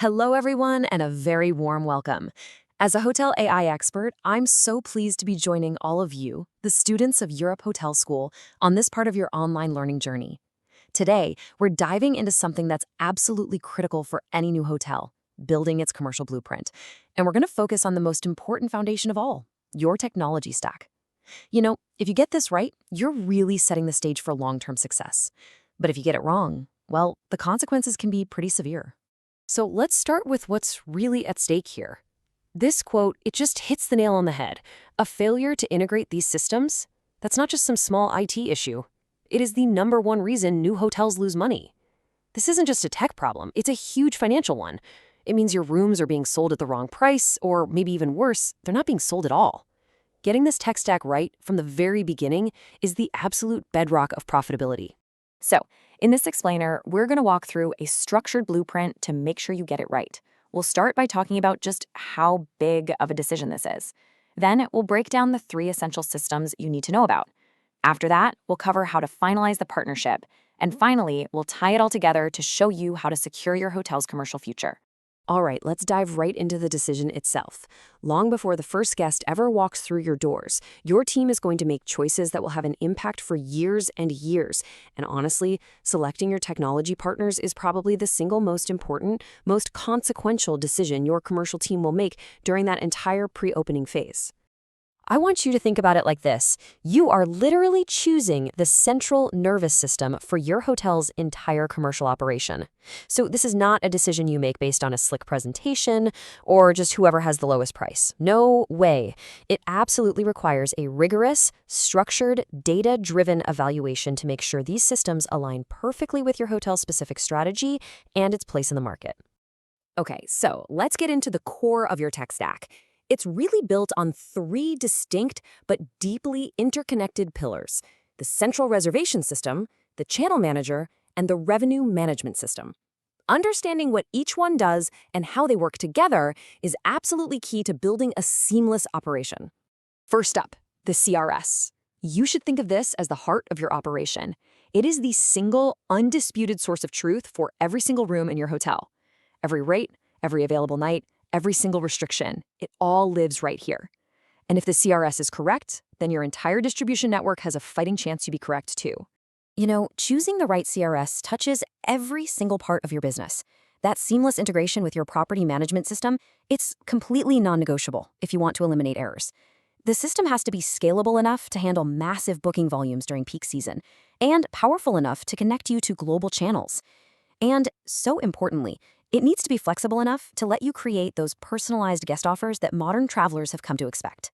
Hello, everyone, and a very warm welcome. As a hotel AI expert, I'm so pleased to be joining all of you, the students of Europe Hotel School, on this part of your online learning journey. Today, we're diving into something that's absolutely critical for any new hotel, building its commercial blueprint. And we're going to focus on the most important foundation of all, your technology stack. If you get this right, you're really setting the stage for long-term success. But if you get it wrong, well, the consequences can be pretty severe. So let's start with what's really at stake here. This quote, it just hits the nail on the head. A failure to integrate these systems? That's not just some small IT issue. It is the #1 reason new hotels lose money. This isn't just a tech problem, it's a huge financial one. It means your rooms are being sold at the wrong price, or maybe even worse, they're not being sold at all. Getting this tech stack right from the very beginning is the absolute bedrock of profitability. So, in this explainer, we're going to walk through a structured blueprint to make sure you get it right. We'll start by talking about just how big of a decision this is. Then we'll break down the 3 essential systems you need to know about. After that, we'll cover how to finalize the partnership. And finally, we'll tie it all together to show you how to secure your hotel's commercial future. All right, let's dive right into the decision itself. Long before the first guest ever walks through your doors, your team is going to make choices that will have an impact for years and years. And honestly, selecting your technology partners is probably the single most important, most consequential decision your commercial team will make during that entire pre-opening phase. I want you to think about it like this. You are literally choosing the central nervous system for your hotel's entire commercial operation. So this is not a decision you make based on a slick presentation or just whoever has the lowest price. No way. It absolutely requires a rigorous, structured, data-driven evaluation to make sure these systems align perfectly with your hotel's specific strategy and its place in the market. Okay, so let's get into the core of your tech stack. It's really built on 3 distinct but deeply interconnected pillars: the central reservation system, the channel manager, and the revenue management system. Understanding what each one does and how they work together is absolutely key to building a seamless operation. First up, the CRS. You should think of this as the heart of your operation. It is the single, undisputed source of truth for every single room in your hotel. Every rate, every available night, every single restriction, it all lives right here. And if the CRS is correct, then your entire distribution network has a fighting chance to be correct too. Choosing the right CRS touches every single part of your business. That seamless integration with your property management system, it's completely non-negotiable if you want to eliminate errors. The system has to be scalable enough to handle massive booking volumes during peak season, and powerful enough to connect you to global channels. And so importantly, it needs to be flexible enough to let you create those personalized guest offers that modern travelers have come to expect.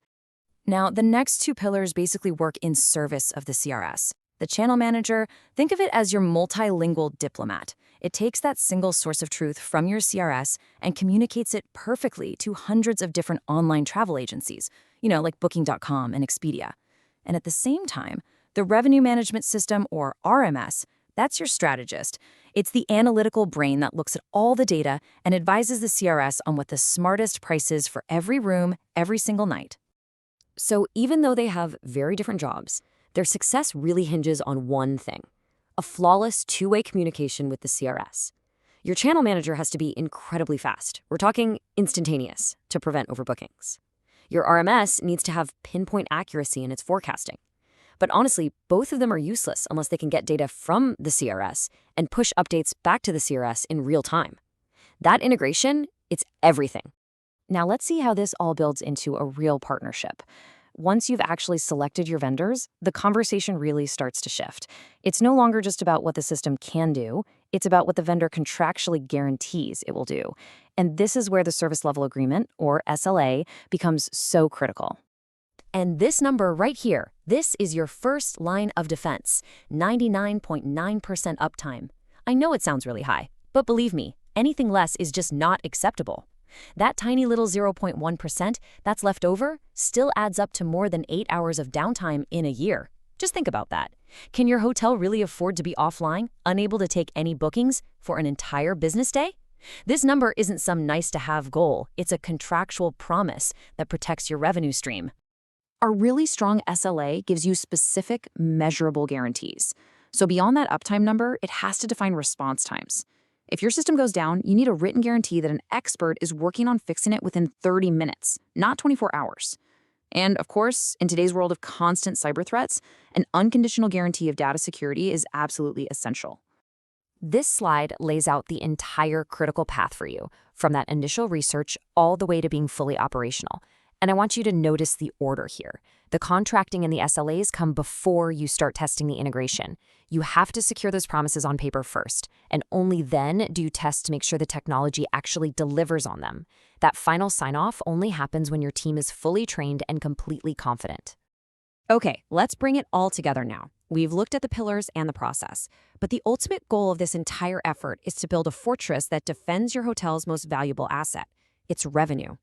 Now, the next 2 pillars basically work in service of the CRS. The channel manager, think of it as your multilingual diplomat. It takes that single source of truth from your CRS and communicates it perfectly to hundreds of different online travel agencies, like Booking.com and Expedia. And at the same time, the revenue management system, or RMS, that's your strategist. It's the analytical brain that looks at all the data and advises the CRS on what the smartest price is for every room, every single night. So even though they have very different jobs, their success really hinges on one thing: a flawless 2-way communication with the CRS. Your channel manager has to be incredibly fast. We're talking instantaneous to prevent overbookings. Your RMS needs to have pinpoint accuracy in its forecasting. But honestly, both of them are useless unless they can get data from the CRS and push updates back to the CRS in real time. That integration, it's everything. Now let's see how this all builds into a real partnership. Once you've actually selected your vendors, the conversation really starts to shift. It's no longer just about what the system can do, it's about what the vendor contractually guarantees it will do. And this is where the service level agreement, or SLA, becomes so critical. And this number right here, this is your first line of defense: 99.9% uptime. I know it sounds really high, but believe me, anything less is just not acceptable. That tiny little 0.1% that's left over still adds up to more than 8 hours of downtime in a year. Just think about that. Can your hotel really afford to be offline, unable to take any bookings for an entire business day? This number isn't some nice-to-have goal. It's a contractual promise that protects your revenue stream. A really strong SLA gives you specific, measurable guarantees. So beyond that uptime number, it has to define response times. If your system goes down, you need a written guarantee that an expert is working on fixing it within 30 minutes, not 24 hours. And of course, in today's world of constant cyber threats, an unconditional guarantee of data security is absolutely essential. This slide lays out the entire critical path for you, from that initial research all the way to being fully operational. And I want you to notice the order here. The contracting and the SLAs come before you start testing the integration. You have to secure those promises on paper first, and only then do you test to make sure the technology actually delivers on them. That final sign-off only happens when your team is fully trained and completely confident. Okay, let's bring it all together now. We've looked at the pillars and the process, but the ultimate goal of this entire effort is to build a fortress that defends your hotel's most valuable asset, its revenue.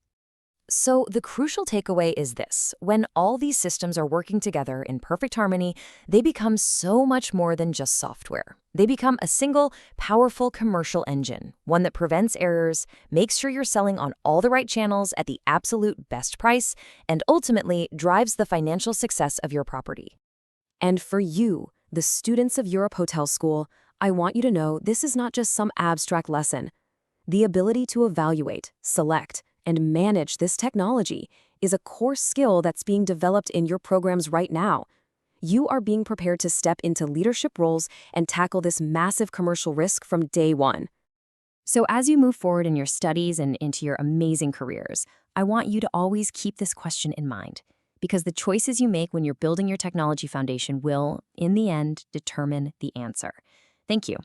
So the crucial takeaway is this. When all these systems are working together in perfect harmony, they become so much more than just software. They become a single, powerful commercial engine, one that prevents errors, makes sure you're selling on all the right channels at the absolute best price, and ultimately drives the financial success of your property. And for you, the students of Europe Hotel School, I want you to know this is not just some abstract lesson. The ability to evaluate, select, and manage this technology is a core skill that's being developed in your programs right now. You are being prepared to step into leadership roles and tackle this massive commercial risk from day one. So as you move forward in your studies and into your amazing careers, I want you to always keep this question in mind, because the choices you make when you're building your technology foundation will, in the end, determine the answer. Thank you.